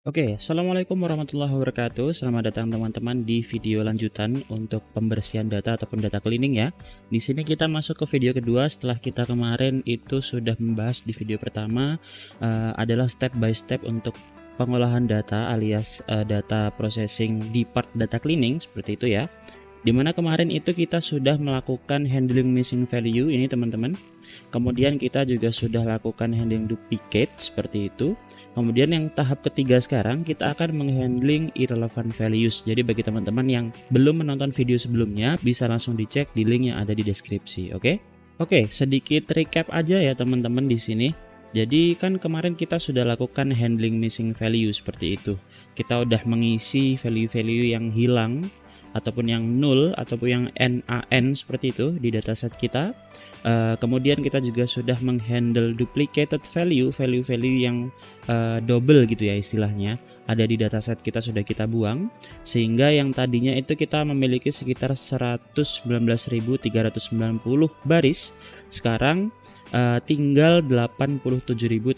Oke, assalamualaikum warahmatullahi wabarakatuh. Selamat datang teman-teman di video lanjutan untuk pembersihan data ataupun data cleaning ya. Di sini kita masuk ke video kedua setelah kita kemarin itu sudah membahas di video pertama adalah step by step untuk pengolahan data alias data processing di part data cleaning seperti itu ya. Dimana kemarin itu kita sudah melakukan handling missing value ini teman-teman. Kemudian kita juga sudah lakukan handling duplicate seperti itu. Kemudian yang tahap ketiga sekarang kita akan menghandling irrelevant values. Jadi bagi teman-teman yang belum menonton video sebelumnya bisa langsung dicek di link yang ada di deskripsi, oke? Oke, sedikit recap aja ya teman-teman di sini. Jadi kan kemarin kita sudah lakukan handling missing value seperti itu. Kita udah mengisi value-value yang hilang ataupun yang null ataupun yang NaN seperti itu di dataset kita. Kemudian kita juga sudah menghandle duplicated value yang double gitu ya istilahnya, ada di dataset kita sudah kita buang, sehingga yang tadinya itu kita memiliki sekitar 119.390 baris, sekarang tinggal 87.351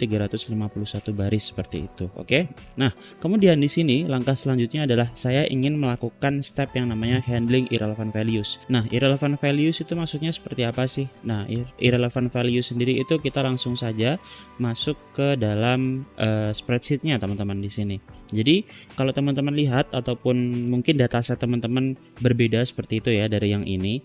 baris seperti itu. Oke. Nah, kemudian di sini langkah selanjutnya adalah saya ingin melakukan step yang namanya handling irrelevant values. Nah, irrelevant values itu maksudnya seperti apa sih? Nah, irrelevant values sendiri itu kita langsung saja masuk ke dalam spreadsheetnya teman-teman di sini. Jadi, kalau teman-teman lihat ataupun mungkin dataset teman-teman berbeda seperti itu ya dari yang ini,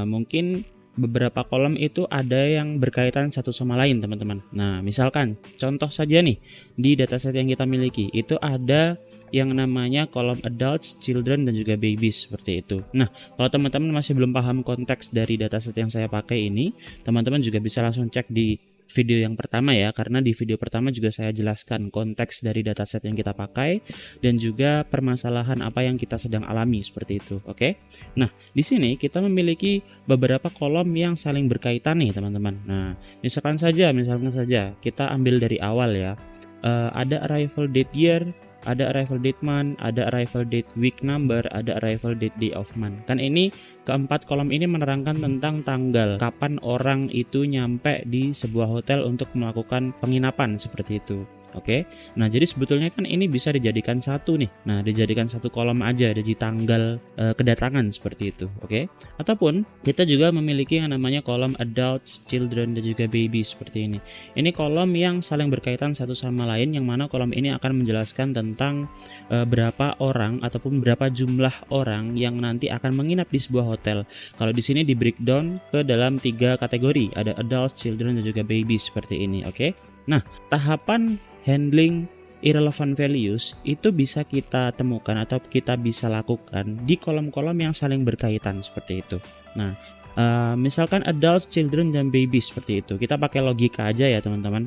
mungkin beberapa kolom itu ada yang berkaitan satu sama lain teman-teman. Nah, misalkan contoh saja nih di dataset yang kita miliki itu ada yang namanya kolom adults, children, dan juga babies seperti itu. Nah, kalau teman-teman masih belum paham konteks dari dataset yang saya pakai ini, teman-teman juga bisa langsung cek di video yang pertama ya, karena di video pertama juga saya jelaskan konteks dari dataset yang kita pakai dan juga permasalahan apa yang kita sedang alami seperti itu. Oke. Nah, di sini kita memiliki beberapa kolom yang saling berkaitan nih teman-teman. Nah, misalkan saja kita ambil dari awal ya. Ada arrival date year, ada arrival date month, ada arrival date week number, ada arrival date day of month. Kan ini keempat kolom ini menerangkan tentang tanggal kapan orang itu nyampe di sebuah hotel untuk melakukan penginapan seperti itu. Oke. Nah, jadi sebetulnya kan ini bisa dijadikan satu nih. Nah, dijadikan satu kolom aja di tanggal kedatangan seperti itu, oke? Ataupun kita juga memiliki yang namanya kolom adults, children, dan juga baby seperti ini. Ini kolom yang saling berkaitan satu sama lain, yang mana kolom ini akan menjelaskan tentang berapa orang ataupun berapa jumlah orang yang nanti akan menginap di sebuah hotel. Kalau di sini di breakdown ke dalam 3 kategori, ada adults, children, dan juga baby seperti ini, oke? Nah, tahapan handling irrelevant values itu bisa kita temukan atau kita bisa lakukan di kolom-kolom yang saling berkaitan seperti itu. Nah, misalkan adults, children, dan baby seperti itu, kita pakai logika aja ya teman-teman.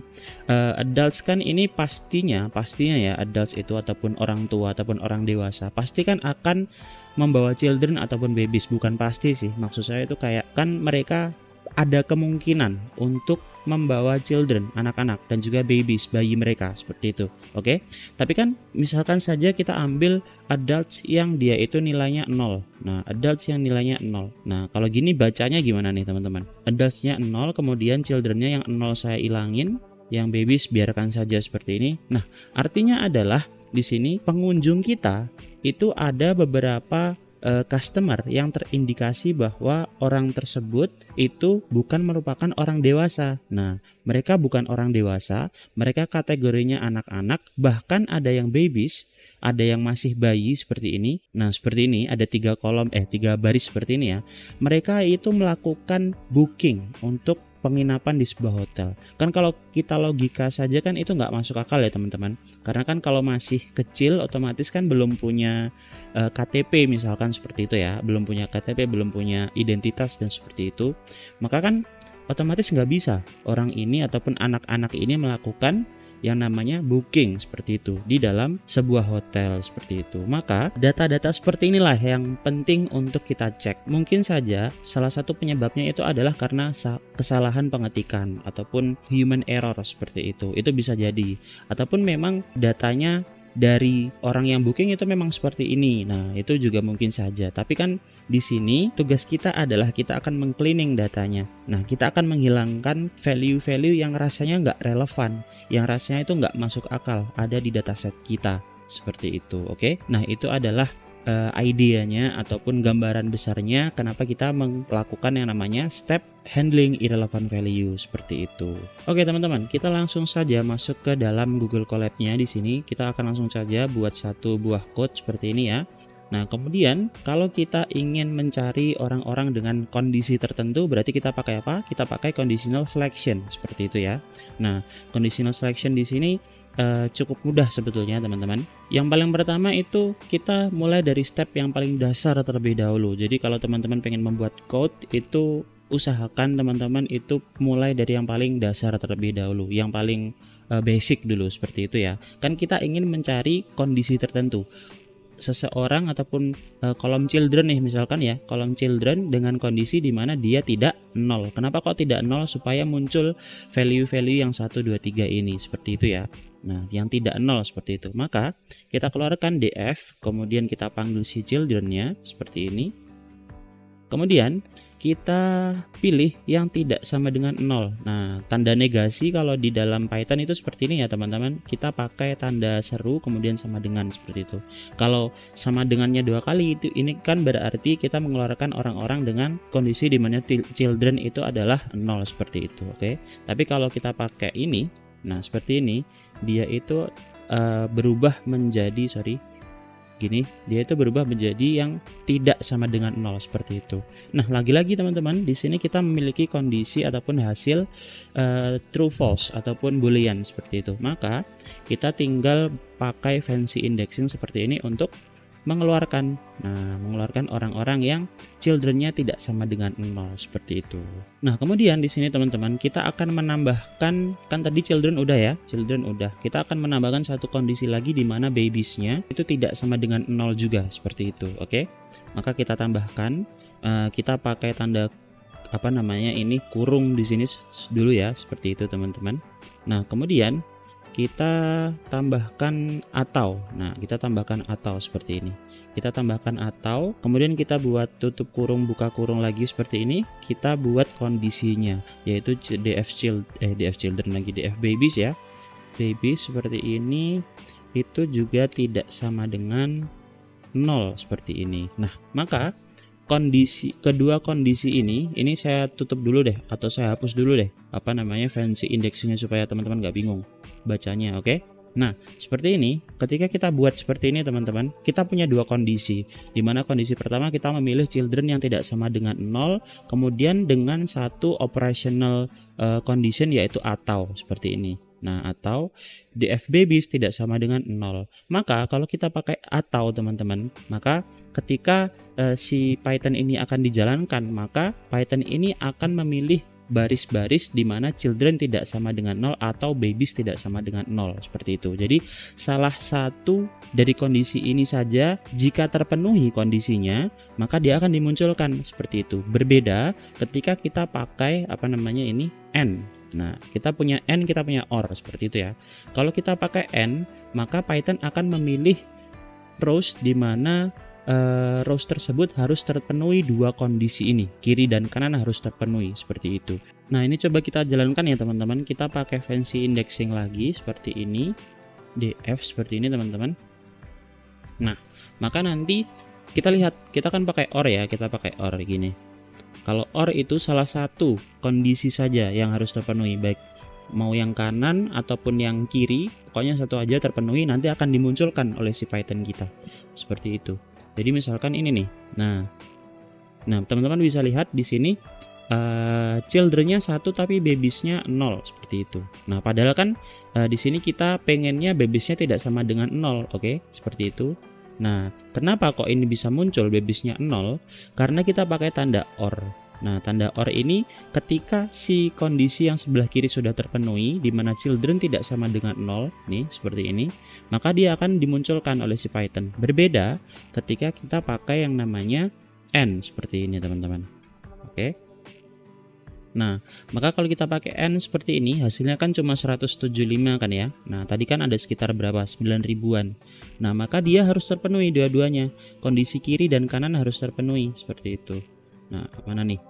Adults kan ini pastinya ya, adults itu ataupun orang tua ataupun orang dewasa pasti kan akan membawa children ataupun babies. Bukan pasti sih, maksud saya itu kayak kan mereka ada kemungkinan untuk membawa children, anak-anak, dan juga babies, bayi mereka seperti itu. Oke. Tapi kan misalkan saja kita ambil adults yang dia itu nilainya 0. Nah, adults yang nilainya 0. Nah, kalau gini bacanya gimana nih teman-teman? Adultsnya 0, kemudian childrennya yang 0 saya ilangin, yang babies biarkan saja seperti ini. Nah, artinya adalah di sini pengunjung kita itu ada beberapa customer yang terindikasi bahwa orang tersebut itu bukan merupakan orang dewasa. Nah, mereka bukan orang dewasa, mereka kategorinya anak-anak, bahkan ada yang babies, ada yang masih bayi seperti ini. Nah, seperti ini ada 3 baris seperti ini ya. Mereka itu melakukan booking untuk penginapan di sebuah hotel. Kan kalau kita logika saja kan itu nggak masuk akal ya teman-teman. Karena kan kalau masih kecil otomatis kan belum punya KTP misalkan seperti itu ya. Belum punya KTP, belum punya identitas dan seperti itu. Maka kan otomatis nggak bisa orang ini ataupun anak-anak ini melakukan yang namanya booking seperti itu di dalam sebuah hotel seperti itu. Maka data-data seperti inilah yang penting untuk kita cek. Mungkin saja salah satu penyebabnya itu adalah karena kesalahan pengetikan ataupun human error seperti itu. Itu bisa jadi. Ataupun memang datanya dari orang yang booking itu memang seperti ini. Nah, itu juga mungkin saja. Tapi kan di sini tugas kita adalah kita akan meng-cleaning datanya. Nah, kita akan menghilangkan value-value yang rasanya nggak relevan, yang rasanya itu nggak masuk akal ada di dataset kita. Seperti itu, oke? Nah, itu adalah idenya ataupun gambaran besarnya kenapa kita melakukan yang namanya step handling irrelevant value seperti itu. Oke teman-teman, kita langsung saja masuk ke dalam Google Colab-nya. Di sini kita akan langsung saja buat satu buah code seperti ini ya. Nah, kemudian kalau kita ingin mencari orang-orang dengan kondisi tertentu, berarti kita pakai apa? Kita pakai conditional selection seperti itu ya. Nah, conditional selection di sini cukup mudah sebetulnya teman-teman. Yang paling pertama itu kita mulai dari step yang paling dasar terlebih dahulu. Jadi kalau teman-teman pengen membuat code itu usahakan teman-teman itu mulai dari yang paling dasar terlebih dahulu, yang paling basic dulu seperti itu ya. Kan kita ingin mencari kondisi tertentu seseorang ataupun kolom children nih misalkan ya, kolom children dengan kondisi di mana dia tidak 0. Kenapa kok tidak 0? Supaya muncul value-value yang 1, 2, 3 ini seperti itu ya. Nah, yang tidak 0 seperti itu. Maka kita keluarkan df, kemudian kita panggil si children-nya seperti ini. Kemudian kita pilih yang tidak sama dengan 0. Nah, tanda negasi kalau di dalam Python itu seperti ini ya teman-teman. Kita pakai tanda seru kemudian sama dengan seperti itu. Kalau sama dengannya 2 kali itu ini kan berarti kita mengeluarkan orang-orang dengan kondisi di mana children itu adalah 0 seperti itu, oke. Tapi kalau kita pakai ini, nah seperti ini, dia itu berubah menjadi gini, dia itu berubah menjadi yang tidak sama dengan 0 seperti itu. Nah, lagi-lagi teman-teman, di sini kita memiliki kondisi ataupun hasil true false ataupun boolean seperti itu. Maka kita tinggal pakai fancy indexing seperti ini untuk mengeluarkan orang-orang yang children-nya tidak sama dengan 0 seperti itu. Nah, kemudian di sini teman-teman kita akan menambahkan, kan tadi children udah ya, children udah. Kita akan menambahkan satu kondisi lagi di mana babies-nya itu tidak sama dengan 0 juga seperti itu, oke? Maka kita tambahkan, kita pakai tanda apa namanya ini kurung di sini dulu ya, seperti itu teman-teman. Nah, kemudian kita tambahkan atau. Nah, kita tambahkan atau seperti ini. Kita tambahkan atau, kemudian kita buat tutup kurung buka kurung lagi seperti ini. Kita buat kondisinya yaitu df children lagi df babies ya. Babies seperti ini itu juga tidak sama dengan 0 seperti ini. Nah, maka kedua kondisi ini saya tutup dulu deh atau saya hapus dulu deh apa namanya fancy indexingnya supaya teman-teman nggak bingung bacanya, oke? Nah, seperti ini, ketika kita buat seperti ini teman-teman, kita punya dua kondisi, dimana kondisi pertama kita memilih children yang tidak sama dengan 0, kemudian dengan satu operational condition yaitu atau seperti ini. Nah, atau df babies tidak sama dengan 0. Maka kalau kita pakai atau teman-teman, maka ketika si Python ini akan dijalankan, maka Python ini akan memilih baris-baris di mana children tidak sama dengan 0 atau babies tidak sama dengan 0 seperti itu. Jadi salah satu dari kondisi ini saja jika terpenuhi kondisinya, maka dia akan dimunculkan seperti itu. Berbeda ketika kita pakai apa namanya ini n. Nah, kita punya n, kita punya or seperti itu ya. Kalau kita pakai n, maka Python akan memilih rows di mana rows tersebut harus terpenuhi dua kondisi ini, kiri dan kanan harus terpenuhi seperti itu. Nah, ini coba kita jalankan ya teman-teman. Kita pakai fancy indexing lagi seperti ini, df seperti ini teman-teman. Nah, maka nanti kita lihat, kita kan pakai or ya, kita pakai or gini. Kalau or itu salah satu kondisi saja yang harus terpenuhi, baik mau yang kanan ataupun yang kiri, pokoknya satu aja terpenuhi, nanti akan dimunculkan oleh si Python kita seperti itu. Jadi misalkan ini nih, nah teman-teman bisa lihat di sini children-nya 1 tapi babies-nya 0 seperti itu. Nah, padahal kan di sini kita pengennya babies-nya tidak sama dengan 0, oke? Seperti itu. Nah, kenapa kok ini bisa muncul babies-nya 0? Karena kita pakai tanda or. Nah, tanda or ini ketika si kondisi yang sebelah kiri sudah terpenuhi, di mana children tidak sama dengan 0, nih seperti ini, maka dia akan dimunculkan oleh si Python. Berbeda ketika kita pakai yang namanya n seperti ini teman-teman. Oke. Nah, maka kalau kita pakai N seperti ini, hasilnya kan cuma 175 kan ya. Nah, tadi kan ada sekitar berapa? 9 ribuan. Nah, maka dia harus terpenuhi dua-duanya. Kondisi kiri dan kanan harus terpenuhi seperti itu. Nah, mana nih?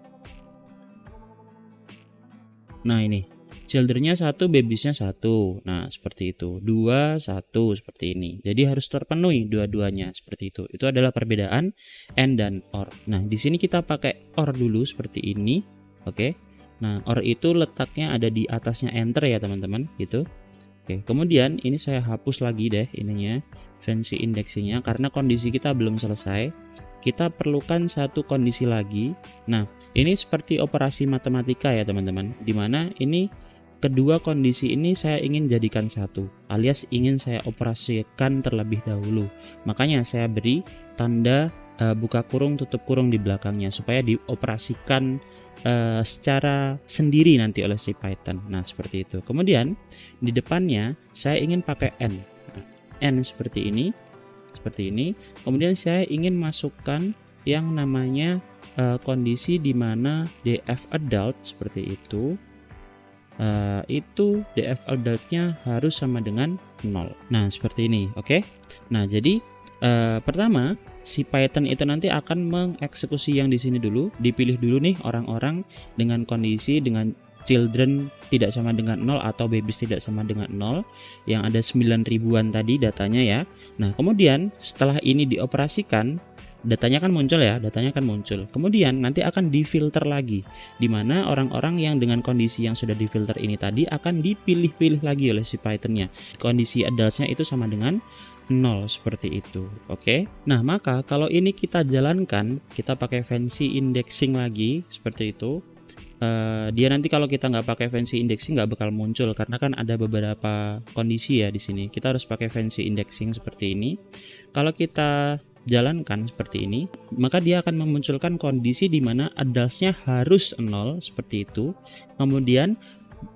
Nah, ini. Children-nya 1, babies-nya 1. Nah, seperti itu. 2, 1 seperti ini. Jadi harus terpenuhi dua-duanya seperti itu. Itu adalah perbedaan AND dan OR. Nah, di sini kita pakai OR dulu seperti ini. Oke. Nah, OR itu letaknya ada di atasnya enter ya, teman-teman, gitu. Oke, kemudian ini saya hapus lagi deh ininya, fancy indexingnya, karena kondisi kita belum selesai. Kita perlukan satu kondisi lagi. Nah, ini seperti operasi matematika ya, teman-teman, dimana ini kedua kondisi ini saya ingin jadikan satu, alias ingin saya operasikan terlebih dahulu. Makanya saya beri tanda buka kurung tutup kurung di belakangnya supaya dioperasikan secara sendiri nanti oleh si Python. Nah, seperti itu. Kemudian di depannya saya ingin pakai N. Nah, N seperti ini. Seperti ini. Kemudian saya ingin masukkan yang namanya kondisi di mana df adult seperti itu. Itu df adultnya harus sama dengan 0. Nah, seperti ini. Oke. Nah, jadi pertama si Python itu nanti akan mengeksekusi yang di sini dulu, dipilih dulu nih orang-orang dengan kondisi dengan children tidak sama dengan 0 atau babies tidak sama dengan 0 yang ada 9 ribuan tadi datanya ya. Nah, kemudian setelah ini dioperasikan, datanya kan muncul ya, datanya kan muncul. Kemudian nanti akan difilter lagi, di mana orang-orang yang dengan kondisi yang sudah difilter ini tadi akan dipilih-pilih lagi oleh si Python-nya. Kondisi adults-nya itu sama dengan 0 seperti itu. Oke. Nah, maka kalau ini kita jalankan, kita pakai fancy indexing lagi seperti itu. Dia nanti kalau kita nggak pakai fancy indexing nggak bakal muncul karena kan ada beberapa kondisi ya di sini. Kita harus pakai fancy indexing seperti ini. Kalau kita jalankan seperti ini, maka dia akan memunculkan kondisi di mana adults-nya harus 0 seperti itu. Kemudian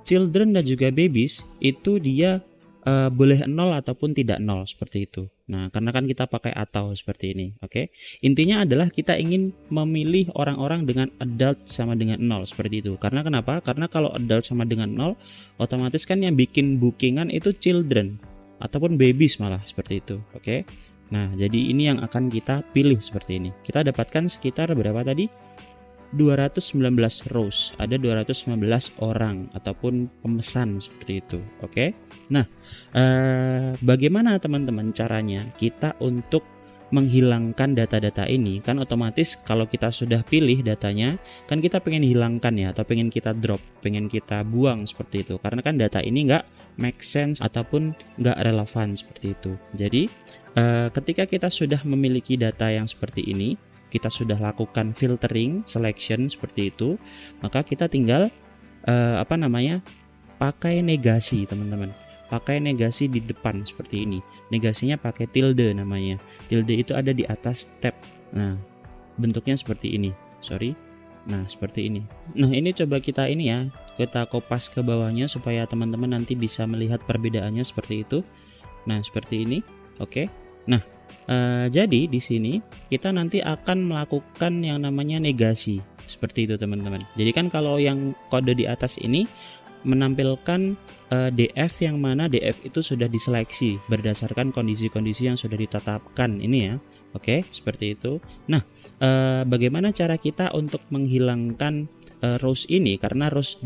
children dan juga babies itu dia boleh 0 ataupun tidak 0 seperti itu. Nah, karena kan kita pakai atau seperti ini. Oke. Intinya adalah kita ingin memilih orang-orang dengan adult sama dengan 0 seperti itu. Karena kenapa? Karena kalau adult sama dengan 0, otomatis kan yang bikin bookingan itu children ataupun babies malah seperti itu. Oke. Nah, jadi ini yang akan kita pilih seperti ini. Kita dapatkan sekitar berapa tadi? 219 rows, ada 219 orang ataupun pemesan seperti itu. Oke. Nah, bagaimana teman-teman caranya kita untuk menghilangkan data-data ini? Kan otomatis kalau kita sudah pilih datanya, kan kita pengen hilangkan ya, atau pengen kita drop, pengen kita buang seperti itu. Karena kan data ini nggak make sense ataupun nggak relevan seperti itu. Jadi ketika kita sudah memiliki data yang seperti ini, kita sudah lakukan filtering, selection seperti itu, maka kita tinggal pakai negasi, teman-teman. Pakai negasi di depan seperti ini. Negasinya pakai tilde namanya. Tilde itu ada di atas tab. Nah, bentuknya seperti ini. Sorry. Nah, seperti ini. Nah, ini coba kita ini ya, kita kopas ke bawahnya supaya teman-teman nanti bisa melihat perbedaannya seperti itu. Nah, seperti ini. Oke. Nah, jadi di sini kita nanti akan melakukan yang namanya negasi seperti itu, teman-teman. Jadi kan kalau yang kode di atas ini menampilkan df yang mana df itu sudah diseleksi berdasarkan kondisi-kondisi yang sudah ditetapkan ini ya. Oke, seperti itu. Nah, bagaimana cara kita untuk menghilangkan rows ini karena rows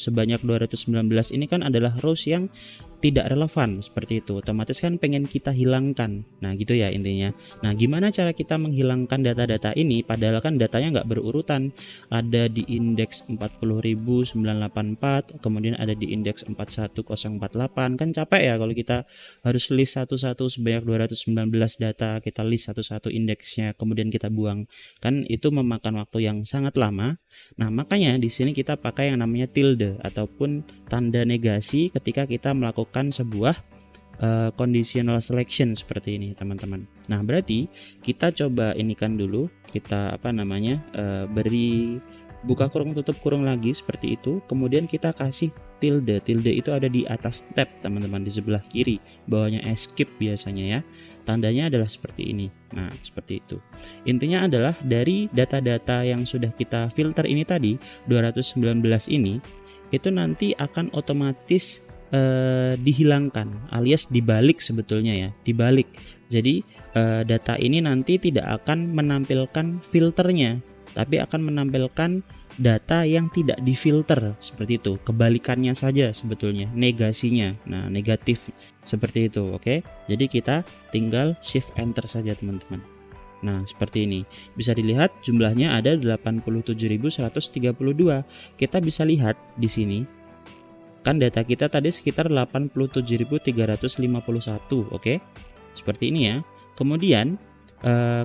sebanyak 219 ini kan adalah rows yang tidak relevan seperti itu. Otomatis kan pengen kita hilangkan. Nah, gitu ya intinya. Nah, gimana cara kita menghilangkan data-data ini padahal kan datanya nggak berurutan. Ada di indeks 40.984, kemudian ada di indeks 41048. Kan capek ya kalau kita harus list satu-satu sebanyak 219 data, kita list satu-satu indeksnya kemudian kita buang. Kan itu memakan waktu yang sangat lama. Nah, makanya di sini kita pakai yang namanya tilde ataupun tanda negasi ketika kita melakukan sebuah conditional selection seperti ini, teman-teman. Nah, berarti kita coba ini kan dulu, kita beri buka kurung tutup kurung lagi seperti itu, kemudian kita kasih tilde. Tilde itu ada di atas tab teman-teman, di sebelah kiri, bawahnya escape biasanya ya. Tandanya adalah seperti ini. Nah, seperti itu. Intinya adalah dari data-data yang sudah kita filter ini tadi, 219 ini, itu nanti akan otomatis dihilangkan, alias dibalik sebetulnya ya, dibalik. Jadi data ini nanti tidak akan menampilkan filternya, tapi akan menampilkan data yang tidak difilter seperti itu. Kebalikannya saja sebetulnya, negasinya. Nah, negatif seperti itu, oke. Jadi kita tinggal shift enter saja teman-teman. Nah, seperti ini. Bisa dilihat jumlahnya ada 87.132. Kita bisa lihat di sini. Kan data kita tadi sekitar 87.351, oke. Seperti ini ya. Kemudian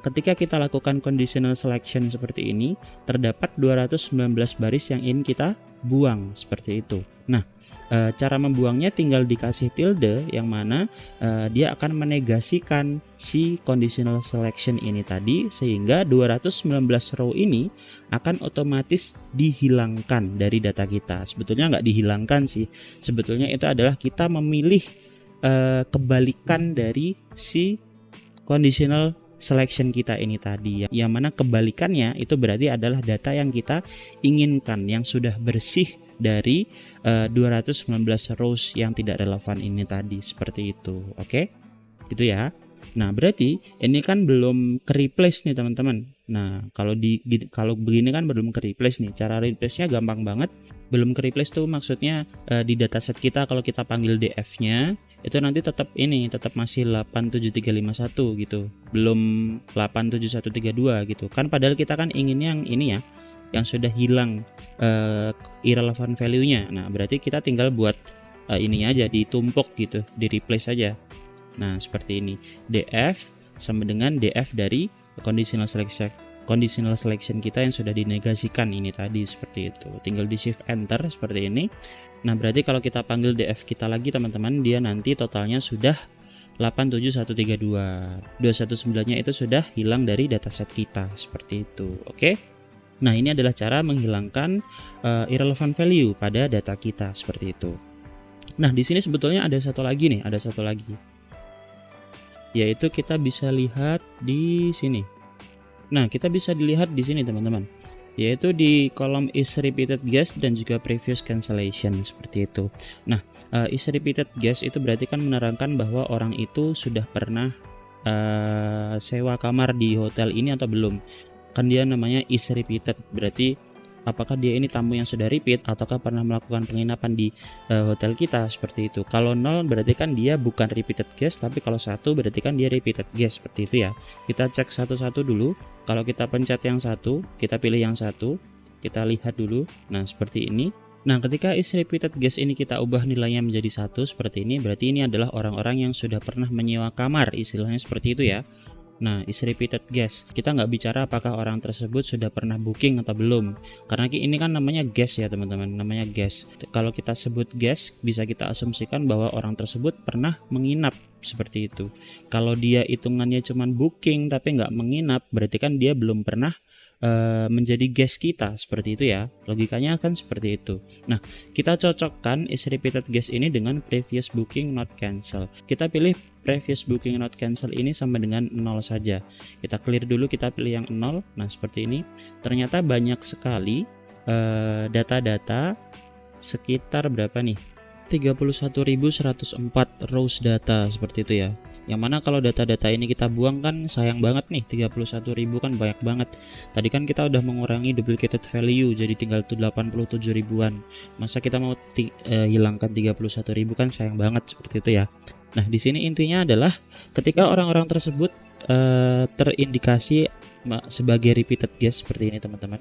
ketika kita lakukan conditional selection seperti ini, terdapat 219 baris yang ingin kita buang seperti itu. Nah, cara membuangnya tinggal dikasih tilde, yang mana dia akan menegasikan si conditional selection ini tadi, sehingga 219 row ini akan otomatis dihilangkan dari data kita. Sebetulnya nggak dihilangkan sih, sebetulnya itu adalah kita memilih kebalikan dari si conditional selection kita ini tadi, yang mana kebalikannya itu berarti adalah data yang kita inginkan, yang sudah bersih dari 219 rows yang tidak relevan ini tadi, seperti itu. Oke, gitu ya. Nah, berarti ini kan belum ke replace nih teman-teman. Nah, kalau begini kan belum ke replace nih. Cara replace-nya gampang banget. Belum ke replace tuh maksudnya di dataset kita kalau kita panggil df-nya itu nanti tetap masih 87351 gitu, belum 87132 gitu kan, padahal kita kan ingin yang ini ya, yang sudah hilang irrelevant value-nya. Nah, berarti kita tinggal buat ini aja, ditumpuk gitu, di replace aja. Nah, seperti ini, df sama dengan df dari conditional selection kita yang sudah dinegasikan ini tadi, seperti itu. Tinggal di shift enter seperti ini. Nah, berarti kalau kita panggil df kita lagi teman-teman, dia nanti totalnya sudah 87132. 219-nya itu sudah hilang dari dataset kita, seperti itu. Oke. Nah, ini adalah cara menghilangkan irrelevant value pada data kita, seperti itu. Nah, di sini sebetulnya ada satu lagi nih, yaitu kita bisa lihat di sini. Nah, kita bisa dilihat di sini teman-teman, yaitu di kolom is repeated guess dan juga previous cancellation, seperti itu. Nah, is repeated guess itu berarti kan menerangkan bahwa orang itu sudah pernah sewa kamar di hotel ini atau belum. Kan dia namanya is repeated, berarti apakah dia ini tamu yang sudah repeat ataukah pernah melakukan penginapan di hotel kita, seperti itu. Kalau 0 berarti kan dia bukan repeated guest, tapi kalau 1 berarti kan dia repeated guest, seperti itu ya. Kita cek satu-satu dulu. Kalau kita pencet yang 1, kita pilih yang 1, kita lihat dulu. Nah, seperti ini. Nah, ketika is repeated guest ini kita ubah nilainya menjadi 1 seperti ini, berarti ini adalah orang-orang yang sudah pernah menyewa kamar, istilahnya seperti itu ya. Nah, is repeated guest, kita nggak bicara apakah orang tersebut sudah pernah booking atau belum, karena ini kan namanya guest ya teman-teman, namanya guest. Kalau kita sebut guest, bisa kita asumsikan bahwa orang tersebut pernah menginap, seperti itu. Kalau dia hitungannya cuma booking tapi nggak menginap, berarti kan dia belum pernah menjadi guest kita, seperti itu ya. Logikanya kan seperti itu. Nah, kita cocokkan is repeated guest ini dengan previous booking not cancel. Kita pilih previous booking not cancel ini sama dengan 0 saja. Kita clear dulu, kita pilih yang 0. Nah, seperti ini. Ternyata banyak sekali data-data, sekitar berapa nih? 31.104 rows data, seperti itu ya. Yang mana kalau data-data ini kita buang kan sayang banget nih, 31.000 kan banyak banget. Tadi kan kita udah mengurangi duplicated value jadi tinggal 87 ribuan. Masa kita mau hilangkan 31.000 kan sayang banget, seperti itu ya. Nah, di sini intinya adalah ketika orang-orang tersebut terindikasi sebagai repeated guest seperti ini teman-teman.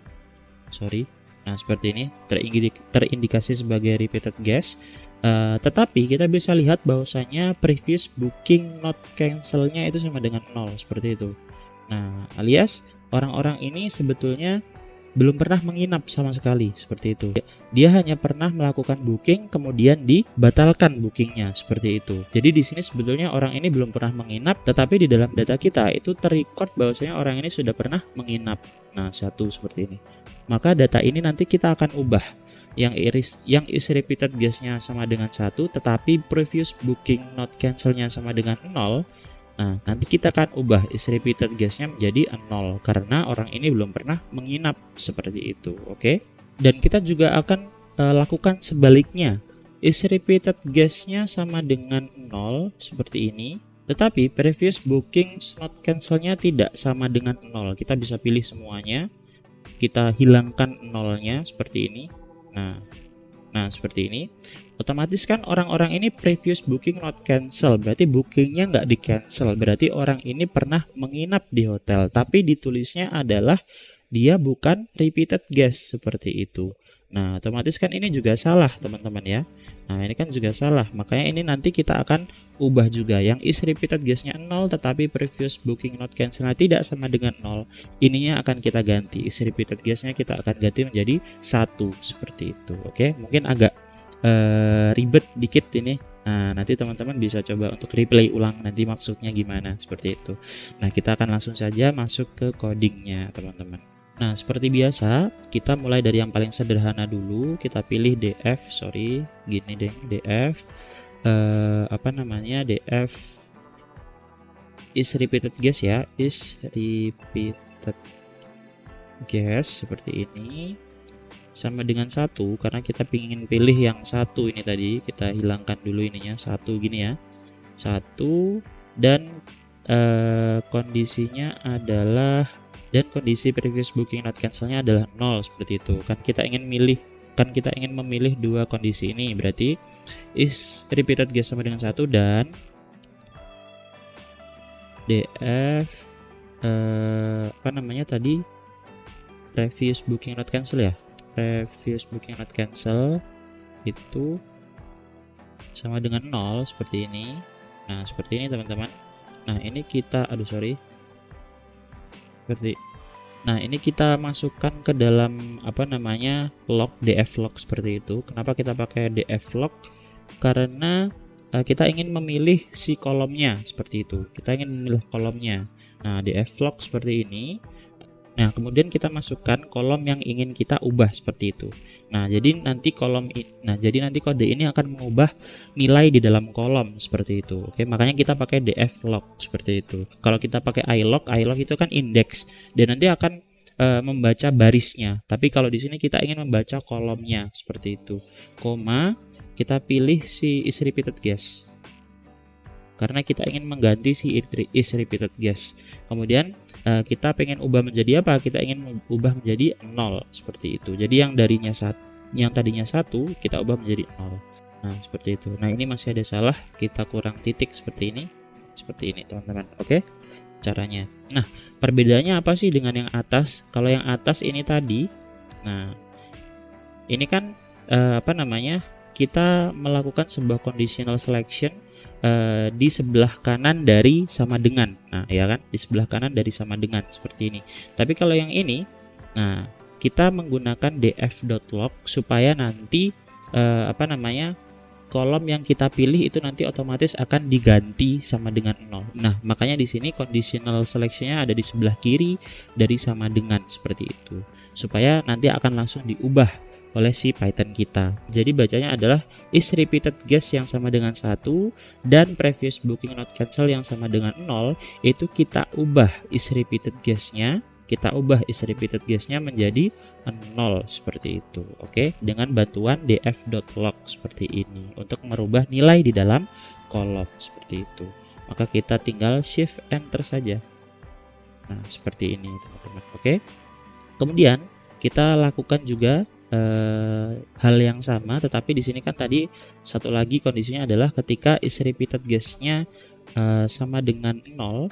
Nah, seperti ini terindikasi sebagai repeated guest. Tetapi kita bisa lihat bahwasanya previous booking not cancel-nya itu sama dengan 0, seperti itu. Nah, alias orang-orang ini sebetulnya belum pernah menginap sama sekali, seperti itu. Dia hanya pernah melakukan booking kemudian dibatalkan bookingnya, seperti itu. Jadi di sini sebetulnya orang ini belum pernah menginap, tetapi di dalam data kita itu terrecord bahwasanya orang ini sudah pernah menginap. Nah, satu seperti ini. Maka data ini nanti kita akan ubah. Yang is repeated guest-nya sama dengan 1, tetapi previous booking not cancel-nya sama dengan 0. Nah, nanti kita akan ubah is repeated guest-nya menjadi 0 karena orang ini belum pernah menginap, seperti itu. Oke. Dan kita juga akan lakukan sebaliknya. Is repeated guest-nya sama dengan 0 seperti ini, tetapi previous booking not cancel-nya tidak sama dengan 0. Kita bisa pilih semuanya. Kita hilangkan 0-nya seperti ini. Nah, seperti ini. Otomatis kan orang-orang ini previous booking not cancel, berarti bookingnya nggak di cancel, berarti orang ini pernah menginap di hotel, tapi ditulisnya adalah dia bukan repeated guest, seperti itu. Nah, otomatis kan ini juga salah, teman-teman ya. Nah, ini kan juga salah, makanya ini nanti kita akan ubah juga. Yang is repeated guest-nya 0, tetapi previous booking not cancel tidak sama dengan 0. Ininya akan kita ganti, is repeated guest-nya kita akan ganti menjadi 1, seperti itu. Oke, mungkin agak ribet dikit ini. Nah, nanti teman-teman bisa coba untuk replay ulang nanti maksudnya gimana, seperti itu. Nah, kita akan langsung saja masuk ke codingnya, teman-teman. Nah, seperti biasa kita mulai dari yang paling sederhana dulu. Kita pilih df, gini deh, df df is repeated guess ya, is repeated guess seperti ini, sama dengan 1 karena kita ingin pilih yang 1 ini tadi. Kita hilangkan dulu ininya, 1 gini ya, 1, dan kondisinya adalah, dan kondisi previous booking not cancel-nya adalah 0, seperti itu. Kan kita ingin memilih dua kondisi ini, berarti is repeated guess sama dengan 1 dan df previous booking not cancel ya, previous booking not cancel itu sama dengan 0, seperti ini. Nah, seperti ini teman-teman. Nah, ini kita nah, ini kita masukkan ke dalam log, df log seperti itu. Kenapa kita pakai df log? Karena kita ingin memilih si kolomnya, seperti itu. Kita ingin memilih kolomnya. Nah, df log seperti ini. Nah, kemudian kita masukkan kolom yang ingin kita ubah, seperti itu. Nah, jadi nanti kode ini akan mengubah nilai di dalam kolom, seperti itu. Oke, makanya kita pakai df log seperti itu. Kalau kita pakai ilog itu kan indeks dan nanti akan membaca barisnya. Tapi kalau di sini kita ingin membaca kolomnya, seperti itu. Koma, kita pilih si is repeated guess. Karena kita ingin mengganti si is repeated guess. Kemudian kita pengen ubah menjadi apa? Kita ingin ubah menjadi 0, seperti itu. Jadi yang tadinya 1 kita ubah menjadi 0. Nah, seperti itu. Nah, ini masih ada salah, kita kurang titik seperti ini. Seperti ini, teman-teman. Oke, caranya. Nah, perbedaannya apa sih dengan yang atas? Kalau yang atas ini tadi, nah ini kan kita melakukan sebuah conditional selection di sebelah kanan dari sama dengan. Nah, ya kan, di sebelah kanan dari sama dengan, seperti ini. Tapi kalau yang ini, nah kita menggunakan df.log supaya nanti kolom yang kita pilih itu nanti otomatis akan diganti sama dengan 0. Nah, makanya di sini conditional selection-nya ada di sebelah kiri dari sama dengan, seperti itu. Supaya nanti akan langsung diubah oleh si Python kita. Jadi bacanya adalah is repeated guess yang sama dengan 1 dan previous booking not cancel yang sama dengan 0, itu kita ubah is repeated guess-nya, menjadi 0, seperti itu. Oke, dengan bantuan df.log seperti ini untuk merubah nilai di dalam kolom, seperti itu. Maka kita tinggal shift enter saja. Nah, seperti ini, teman-teman. Oke. Kemudian kita lakukan juga hal yang sama, tetapi di sini kan tadi satu lagi kondisinya adalah ketika is repeated guess-nya sama dengan 0,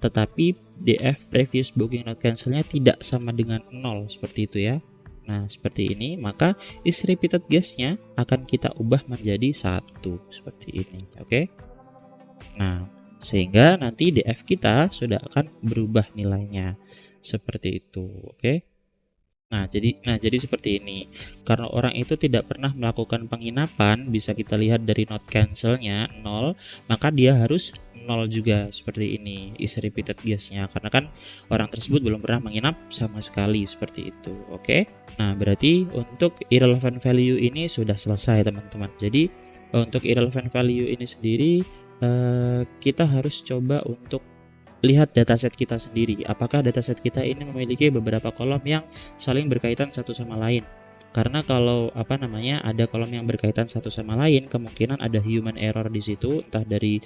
tetapi df previous booking not cancel-nya tidak sama dengan 0, seperti itu ya. Nah, seperti ini, maka is repeated guess-nya akan kita ubah menjadi 1, seperti ini. Oke. Nah, sehingga nanti df kita sudah akan berubah nilainya, seperti itu. Oke. Nah, jadi seperti ini. Karena orang itu tidak pernah melakukan penginapan, bisa kita lihat dari not cancel-nya 0, maka dia harus 0 juga seperti ini, is repeated guest-nya. Karena kan orang tersebut belum pernah menginap sama sekali seperti itu. Oke. Nah, berarti untuk irrelevant value ini sudah selesai, teman-teman. Jadi, untuk irrelevant value ini sendiri kita harus coba untuk lihat dataset kita sendiri. Apakah dataset kita ini memiliki beberapa kolom yang saling berkaitan satu sama lain? Karena kalau ada kolom yang berkaitan satu sama lain, kemungkinan ada human error di situ, entah dari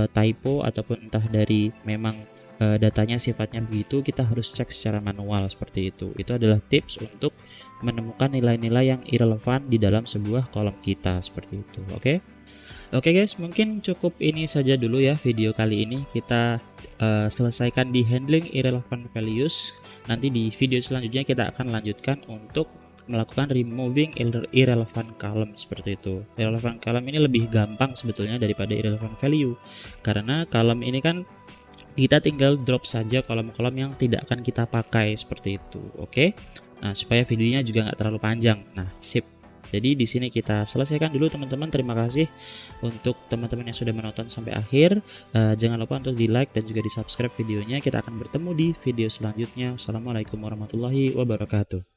typo ataupun entah dari memang datanya sifatnya begitu. Kita harus cek secara manual seperti itu. Itu adalah tips untuk menemukan nilai-nilai yang irrelevan di dalam sebuah kolom kita seperti itu. Oke guys, mungkin cukup ini saja dulu ya video kali ini. Kita selesaikan di handling irrelevant values. Nanti di video selanjutnya kita akan lanjutkan untuk melakukan removing irrelevant column seperti itu. Irrelevant column ini lebih gampang sebetulnya daripada irrelevant value, karena column ini kan kita tinggal drop saja kolom-kolom yang tidak akan kita pakai seperti itu. Oke. Nah, supaya videonya juga nggak terlalu panjang. Nah, sip. Jadi di sini kita selesaikan dulu teman-teman. Terima kasih untuk teman-teman yang sudah menonton sampai akhir. Jangan lupa untuk di like dan juga di subscribe videonya. Kita akan bertemu di video selanjutnya. Assalamualaikum warahmatullahi wabarakatuh.